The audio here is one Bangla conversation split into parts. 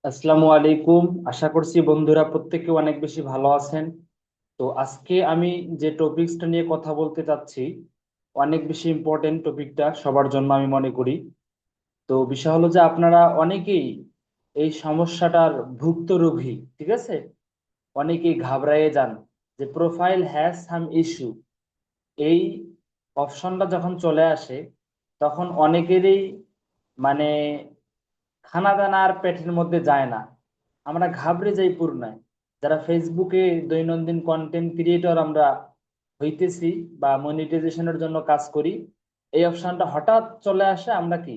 আসসালামু আলাইকুম। আশা করছি বন্ধুরা প্রত্যেকে অনেক বেশি ভালো আছেন। তো আজকে আমি যে টপিকসটা নিয়ে কথা বলতে চাচ্ছি অনেক বেশি ইম্পর্টেন্ট টপিকটা সবার জন্য আমি মনে করি। তো বিষয় হলো যে আপনারা অনেকেই এই সমস্যাটার ভুক্তভোগী, ঠিক আছে? অনেকেই ঘাবড়ায়ে যান যে প্রোফাইল হ্যাজ সাম ইস্যু। এই অপশনটা যখন চলে আসে তখন অনেকেরই মানে খানা দানা আর পেটের মধ্যে যায় না, আমরা ঘাবড়ে যাই পূর্ণায়। যারা ফেসবুকে দৈনন্দিন কন্টেন্ট ক্রিয়েটর আমরা হইতেছি বা মনিটাইজেশনের জন্য কাজ করি, এই অপশনটা হঠাৎ চলে আসে, আমরা কি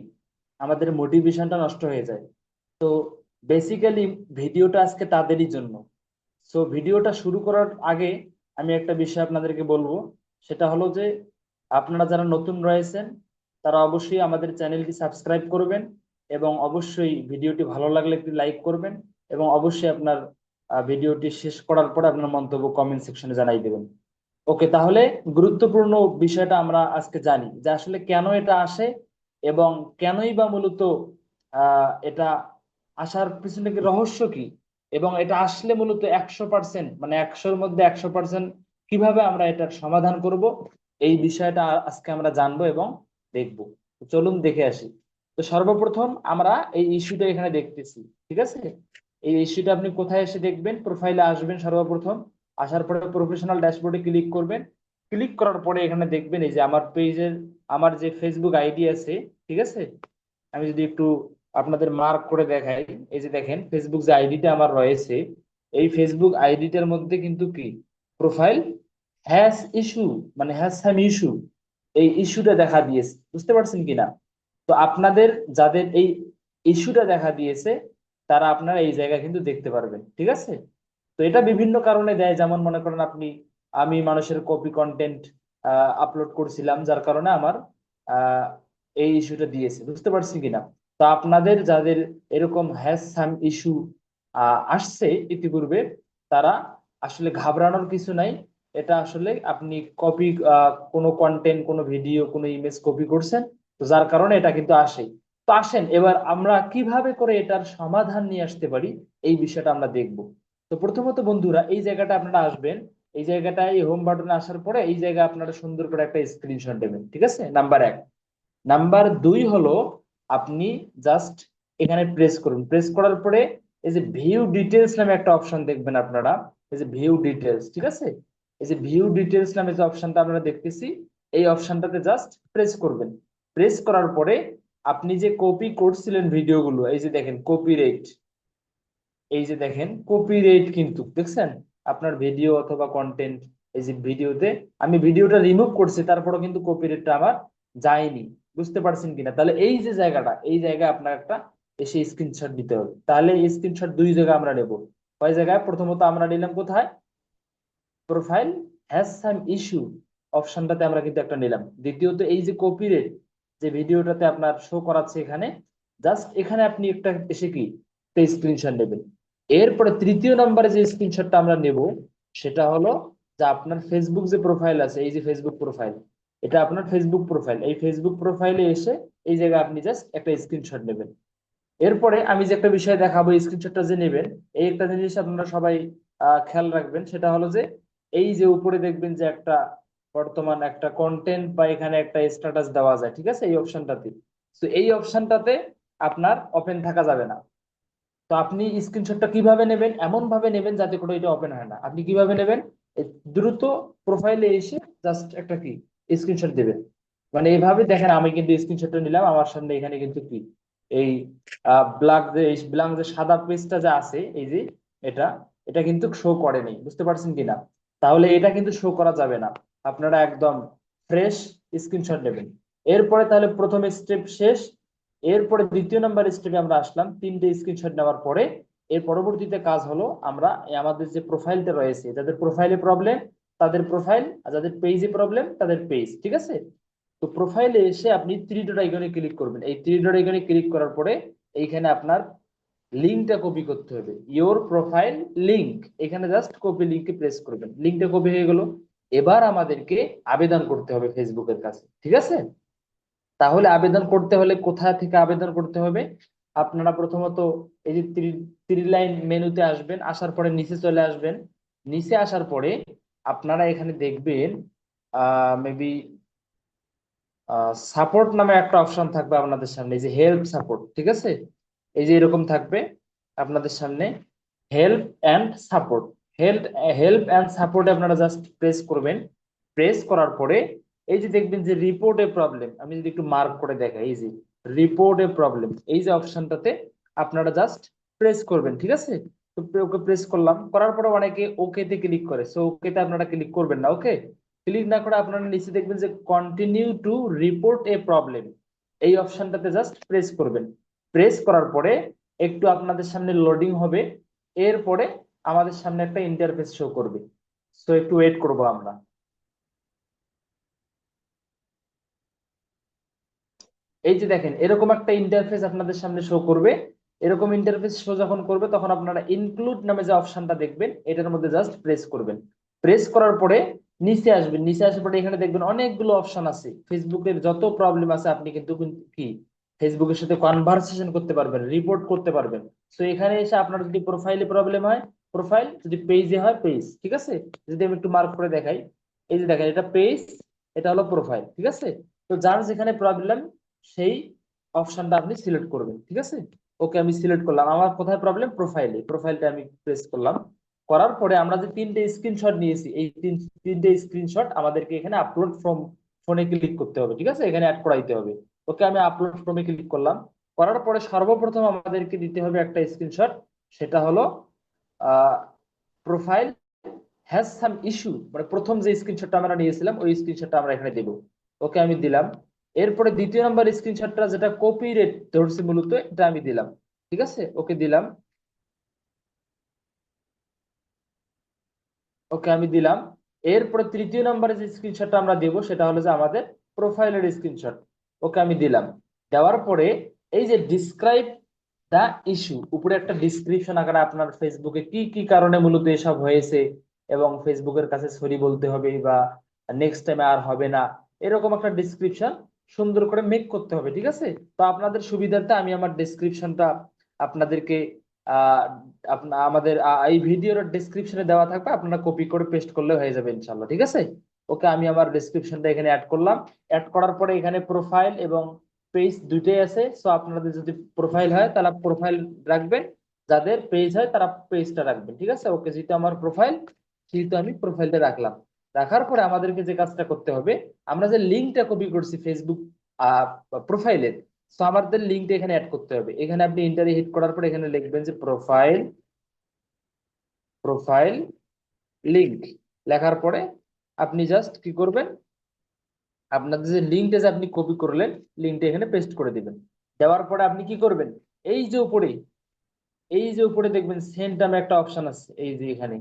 আমাদের মোটিভেশনটা নষ্ট হয়ে যায়। তো বেসিক্যালি ভিডিওটা আজকে তাদেরই জন্য। সো ভিডিওটা শুরু করার আগে আমি একটা বিষয় আপনাদেরকে বলবো, সেটা হলো যে আপনারা যারা নতুন রয়েছেন তারা অবশ্যই আমাদের চ্যানেলটি সাবস্ক্রাইব করবেন এবং অবশ্যই ভিডিওটি ভালো লাগলে একটি লাইক করবেন এবং অবশ্যই আপনার ভিডিওটি শেষ করার পর আপনার মন্তব্য কমেন্ট সেকশনে জানাই দেবেন। ওকে, তাহলে গুরুত্বপূর্ণ বিষয়টা আমরা আজকে জানি যে আসলে কেন এটা আসে এবং কেনই বা মূলত এটা আসার পিছনে কি রহস্য কি, এবং এটা আসলে মূলত 100% মানে 100-র মধ্যে 100% কিভাবে আমরা এটার সমাধান করব, এই বিষয়টা আজকে আমরা জানবো এবং দেখবো। তো চলুন দেখে আসি। তো সর্বপ্রথম আমরা এই ইস্যুটা এখানে দেখতেছি, ঠিক আছে? এই ইস্যুটা আপনি কোথায় এসে দেখবেন? প্রোফাইলে আসবেন সর্বপ্রথম। আসার পরে প্রফেশনাল ড্যাশবোর্ডে ক্লিক করবেন। ক্লিক করার পরে এখানে দেখবেন এই যে আমার পেজের, আমার যে ফেসবুক আইডি আছে, ঠিক আছে? আমি যদি একটু আপনাদের মার্ক করে দেখাই, এই যে দেখেন ফেসবুক যে আইডিটা আমার রয়েছে, এই ফেসবুক আইডিটার মধ্যে কিন্তু কি প্রোফাইল হ্যাজ ইস্যু, মানে হ্যাজ সাম ইস্যু, এই ইস্যুটা দেখা দিয়েছে। বুঝতে পারছেন কিনা? তো আপনাদের যাদের এই ইস্যুটা দেখা দিয়েছে তারা আপনারা এই জায়গায় কিন্তু দেখতে পারবেন, ঠিক আছে? তো এটা বিভিন্ন কারণে দেয়, যেমন মনে করেন আপনি, আমি মানুষের কপি কন্টেন্ট আপলোড করছিলাম যার কারণে আমার আহ, এই ইস্যুটা দিয়েছে। বুঝতে পারছি কিনা? তো আপনাদের যাদের এরকম হ্যাশ সাম ইস্যু আসছে ইতিপূর্বে, তারা আসলে ঘাবড়ানোর কিছু নাই। এটা আসলে আপনি কপি, কোনো কন্টেন্ট, কোনো ভিডিও, কোনো ইমেজ কপি করছেন, তো যার কারণে এটা কিন্তু আসে। তো আসেন এবার আমরা কিভাবে করে এটার সমাধান নিয়ে আসতে পারি, এই বিষয়টা আমরা দেখব। তো প্রথমত বন্ধুরা এই জায়গাটা আপনারা আসবেন, এই জায়গাটা এই হোম বাটনে আসার পরে এই জায়গায় আপনারা সুন্দর করে একটা স্ক্রিনশট দেবেন, ঠিক আছে? নাম্বার এক। নাম্বার দুই হলো আপনি জাস্ট এখানে প্রেস করুন। প্রেস করার পরে এই যে ভিউ ডিটেলস নামে একটা অপশন দেখবেন আপনারা, এই যে ভিউ ডিটেলস, ঠিক আছে? এই যে ভিউ ডিটেলস নামে যে অপশনটা আমরা দেখতেছি, এই অপশনটাতে জাস্ট প্রেস করবেন। প্রেস করার পরে আপনি যে কপি করছিলেন ভিডিওগুলো, এই যে দেখেন কপিরাইট, এই যে দেখেন কপিরাইট কিন্তু দেখছেন আপনার ভিডিও অথবা কন্টেন্ট, এই যে ভিডিওতে আমি ভিডিওটা রিমুভ করছি তারপরেও কিন্তু কপিরাইটটা আমার যায়নি। বুঝতে পারছেন কিনা? তাহলে এই যে জায়গাটা, এই জায়গায় আপনার একটা এসে স্ক্রিনশট দিতে হবে। তাহলে এই স্ক্রিনশট দুই জায়গায় আমরা নেব। কয় জায়গায়? প্রথমত আমরা নিলাম কোথায়? প্রোফাইল হ্যাজ সাম ইস্যু অপশনটাতে আমরা কিন্তু একটা নিলাম। দ্বিতীয়ত এই যে কপিরাইট যে ভিডিওটাতে আপনার শো করাচ্ছে এখানে, জাস্ট এখানে আপনি একটা এসে কি একটা স্ক্রিনশট নেবেন। এরপরে তৃতীয় নম্বরে যে স্ক্রিনশটটা আমরা নেব সেটা হলো যে আপনার ফেসবুক যে প্রোফাইল আছে, এই যে ফেসবুক প্রোফাইল, এটা আপনার ফেসবুক প্রোফাইল, এই ফেসবুক প্রোফাইলে এসে এই জায়গায় আপনি জাস্ট একটা স্ক্রিনশট নেবেন। এরপরে আমি যে একটা বিষয় দেখাবো, স্ক্রিনশটটা যে নেবেন, এই একটা জিনিস আপনারা সবাই খেয়াল রাখবেন, সেটা হলো যে এই যে উপরে দেখবেন যে একটা বর্তমান একটা কন্টেন্ট বা এখানে একটা স্ট্যাটাস দেওয়া যায়, ঠিক আছে? এই অপশনটাতে, তো এই অপশনটাতে আপনার ওপেন থাকা যাবে না। তো আপনি স্ক্রিনশটটা কিভাবে নেবেন? এমন ভাবে নেবেন যাতে করে এটা ওপেন হয় না। আপনি কিভাবে নেবেন? এই দ্রুত প্রোফাইলে এসে জাস্ট একটা কি স্ক্রিনশট দেবেন। মানে এইভাবে দেখেন আমি কিন্তু স্ক্রিনশটটা নিলাম, আমার সামনে এখানে কিন্তু কি এই ব্ল্যাঙ্ক যে সাদা পেজটা যা আছে, এই যে এটা, এটা কিন্তু শো করে নেই। বুঝতে পারছেন কিনা? তাহলে এটা কিন্তু শো করা যাবে না। আপনারা একদম ফ্রেশ স্ক্রিনশট নেবেন। এরপরে তাহলে প্রথম স্টেপ শেষ। এরপরে দ্বিতীয় নাম্বার স্টেপে আমরা আসলাম। তিনটে স্ক্রিনশট নেওয়ার পরে এর পরবর্তীতে কাজ হলো আমরা আমাদের যে প্রোফাইলটা রয়েছে, যাদের প্রোফাইলে প্রবলেম তাদের প্রোফাইল, আর যাদের পেজে প্রবলেম তাদের পেজ, ঠিক আছে? তো প্রোফাইলে এসে আপনি থ্রি ডট আইকনে ক্লিক করবেন। এই থ্রি ডট আইকনে ক্লিক করার পরে এইখানে আপনার লিঙ্কটা কপি করতে হবে, ইওর প্রোফাইল লিংক, এখানে জাস্ট কপি লিঙ্কে প্রেস করবেন। লিঙ্কটা কপি হয়ে গেল। এবার আমাদেরকে আবেদন করতে হবে ফেসবুকের কাছে, ঠিক আছে? তাহলে আবেদন করতে হলে কোথা থেকে আবেদন করতে হবে? আপনারা প্রথমত এই যে থ্রি লাইন মেনুতে আসবেন, আসার পরে নিচে চলে আসবেন। নিচে আসার পরে আপনারা এখানে দেখবেন মেবি সাপোর্ট নামে একটা অপশন থাকবে আপনাদের সামনে, এই যে হেল্প সাপোর্ট, ঠিক আছে? এই যে এরকম থাকবে আপনাদের সামনে help and support. Help help and সাপোর্টে আপনারা জাস্ট প্রেস করবেন। প্রেস করার পরে এই যে দেখবেন যে রিপোর্ট এ প্রবলেম, আমি যদি একটু মার্ক করে দেখাই, এই যে রিপোর্ট এ প্রবলেম, এই যে অপশনটাতে আপনারা জাস্ট প্রেস করবেন, ঠিক আছে? তো ওকে প্রেস করলাম, করার পরে অনেকে ওকে তে ক্লিক করে, সো ওকে তে আপনারা ক্লিক করবেন না। ওকে ক্লিক না করে আপনারা নিচে দেখবেন যে continue to report A problem, এই অপশনটাতে জাস্ট প্রেস করবেন। প্রেস করার পরে একটু আপনাদের সামনে লোডিং হবে, এরপরে আমাদের সামনে একটা ইন্টারফেস শো করবে। সো একটু ওয়েট করব আমরা। এই যে দেখেন এরকম একটা ইন্টারফেস আপনাদের সামনে শো করবে। এরকম ইন্টারফেস শো যখন করবে তখন আপনারা ইনক্লুড নামে যে অপশনটা দেখবেন এটার মধ্যে জাস্ট প্রেস করবেন। প্রেস করার পরে নিচে আসবেন। নিচে আসার পরে এখানে দেখবেন অনেকগুলো অপশন আছে, ফেসবুকের যত প্রবলেম আছে আপনি কিন্তু কি ফেসবুকের সাথে কনভারসেশন করতে পারবেন, রিপোর্ট করতে পারবেন। তো এখানে এসে আপনার যদি প্রোফাইলে প্রবলেম হয় প্রোফাইল, যদি পেজে হয় পেজ, ঠিক আছে? যদি আমি একটু মার্ক করে দেখাই, এই যে দেখেন এটা পেজ, এটা হলো প্রোফাইল, ঠিক আছে? তো যার যেখানে প্রবলেম সেই অপশনটা আপনি সিলেক্ট করবেন, ঠিক আছে? ওকে আমি সিলেক্ট করলাম, আমার কোথায় প্রবলেম, প্রোফাইলে, প্রোফাইলটা আমি প্রেস করলাম। করার পরে আমরা যে তিনটে স্ক্রিনশট নিয়েছি এই তিনটে স্ক্রিনশট আমাদেরকে এখানে আপলোড ফ্রম ফোনে ক্লিক করতে হবে, ঠিক আছে? এখানে অ্যাড করাইতে হবে। ওকে আমি আপলোড ফ্রমে ক্লিক করলাম। করার পরে সর্বপ্রথম আমাদেরকে দিতে হবে একটা স্ক্রিনশট, সেটা হলো প্রোফাইল হ্যাজ সাম ইস্যু, মানে প্রথম যে স্ক্রিনশটটা আমরা নিয়েছিলাম ওই স্ক্রিনশটটা আমরা এখানে দেব। ওকে আমি দিলাম। এরপরে দ্বিতীয় নাম্বার স্ক্রিনশটটা যেটা কপি রেট ধরছে মূলত, এটা আমি দিলাম, ঠিক আছে? ওকে দিলাম। ওকে আমি দিলাম। এরপরে তৃতীয় নাম্বারে যে স্ক্রিনশটটা আমরা দেব সেটা হলো যে আমাদের প্রোফাইলের স্ক্রিনশট। ওকে আমি দিলাম। দেওয়ার পরে এই যে ডিসক্রাইব দা ইস্যু, উপরে একটা ডিসক্রিপশন আকারে আপনার ফেসবুকে কি কি কারণে মূলত এসব হয়েছে এবং ফেসবুকের কাছে সরি বলতে হবে বা নেক্সট টাইম আর হবে না, এরকম একটা ডিসক্রিপশন সুন্দর করে মেক করতে হবে, ঠিক আছে? তো আপনাদের সুবিধার্থে আমি আমার ডেসক্রিপশনটা আপনাদেরকে আহ আমাদের এই ভিডিওর ডেসক্রিপশনে দেওয়া থাকবে, আপনারা কপি করে পেস্ট করলে হয়ে যাবে ইনশাল্লাহ, ঠিক আছে? ওকে আমি আমার ডেসক্রিপশনটা এখানে অ্যাড করলাম। অ্যাড করার পরে এখানে প্রোফাইল এবং পেজ দুইটাই আছে, সো আপনাদের যদি প্রোফাইল হয় তাহলে প্রোফাইল রাখবেন, যাদের পেজ হয় তারা পেজটা রাখবেন, ঠিক আছে? ওকে যেহেতু আমার প্রোফাইল সেহেতু আমি প্রোফাইলটা রাখলাম। রাখার পরে আমাদেরকে যে কাজটা করতে হবে, আমরা যে লিঙ্কটা কপি করছি ফেসবুক প্রোফাইলের, তো আমাদের লিঙ্কটা এখানে অ্যাড করতে হবে। এখানে আপনি ইন্টারে হিট করার পরে এখানে লিখবেন যে প্রোফাইল, প্রোফাইল লিংক। লেখার পরে আপনি জাস্ট কি করবেন, আপনাদের যে লিঙ্কটা যে আপনি কপি করলেন লিঙ্কটা এখানে পেস্ট করে দিবেন। দেওয়ার পরে আপনি কি করবেন, এই যে উপরে, এই যে উপরে দেখবেন সেন্ট নামে একটা অপশন আছে, এই যে এখানে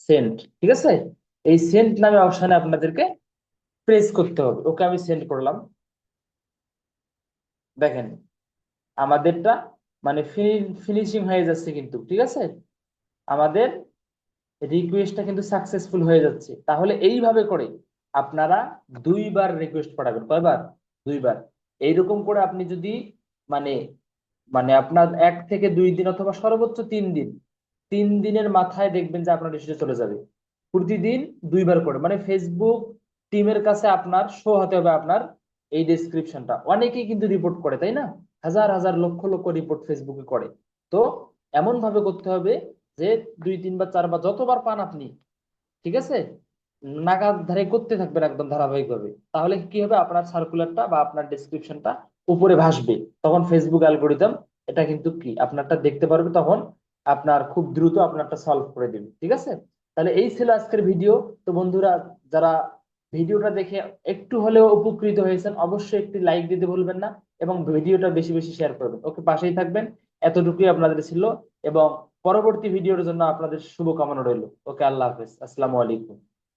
সেন্ট, ঠিক আছে? এই সেন্ট নামে অপশনে আপনাদেরকে প্রেস করতে হবে। ওকে আমি সেন্ড করলাম। দেখেন আমাদেরটা মানে ফিনিশিং হয়ে যাচ্ছে কিন্তু, ঠিক আছে? আমাদের রিকোয়েস্টটা কিন্তু সাকসেসফুল হয়ে যাচ্ছে। তাহলে এইভাবে করে আপনারা দুইবার রিকোয়েস্ট পাঠাবেন। কয়বার? দুইবার। এইরকম করে আপনি যদি মানে মানে আপনার 1 থেকে 2 দিন অথবা সর্বোচ্চ 3 দিন, 3 দিনের মাথায় দেখবেন যে আপনার রিসিভে চলে যাবে। প্রতিদিন দুইবার করে, মানে ফেসবুক টিমের কাছে আপনার শো হতে হবে আপনার এই ডেসক্রিপশনটা। অনেকেই কিন্তু রিপোর্ট করে, তাই না? হাজার হাজার লক্ষ লক্ষ রিপোর্ট ফেসবুকে করে। তো এমন ভাবে করতে হবে যে 2, 3 বা 4 বা যতবার পান আপনি, ঠিক আছে, নাগাদ ধারে করতে থাকবেন একদম ধারাবাহিকভাবে। তাহলে কি হবে, আপনার সার্কুলারটা বা আপনার ডেসক্রিপশনটা উপরে ভাসবে। তখন ফেসবুক অ্যালগোরিদম এটা কিন্তু কি আপনারটা দেখতে পারবে, তখন আপনার খুব দ্রুত আপনারটা সলভ করে দেবে, ঠিক আছে? তাহলে এই ছিল আজকের ভিডিও। তো বন্ধুরা, যারা ভিডিওটা দেখে একটু হলেও উপকৃত হয়েছেন অবশ্যই একটি লাইক দিতে ভুলবেন না এবং ভিডিওটা বেশি বেশি শেয়ার করবেন। ওকে, পাশেই থাকবেন। এতটুকুই আপনাদের ছিল এবং পরবর্তী ভিডিওর জন্য আপনাদের শুভকামনা রইল। ওকে, আল্লাহ হাফেজ, আসসালামু আলাইকুম।